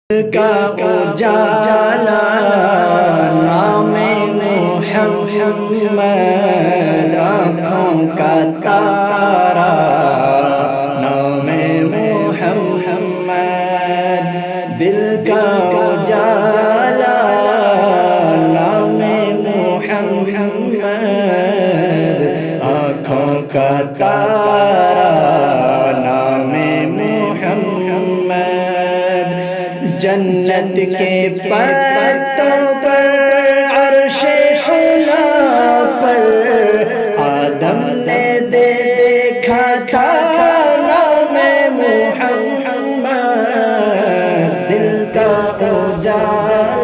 کا اجالا نام محمد، آنکھوں کا تارا نام محمد، دل کا اجالا نام محمد، آنکھوں کا تارا نام محمد، جنت کے پتوں پر عرش اعلیٰ پر آدم نے دیکھا تھا نام محمد، دل کا اجالا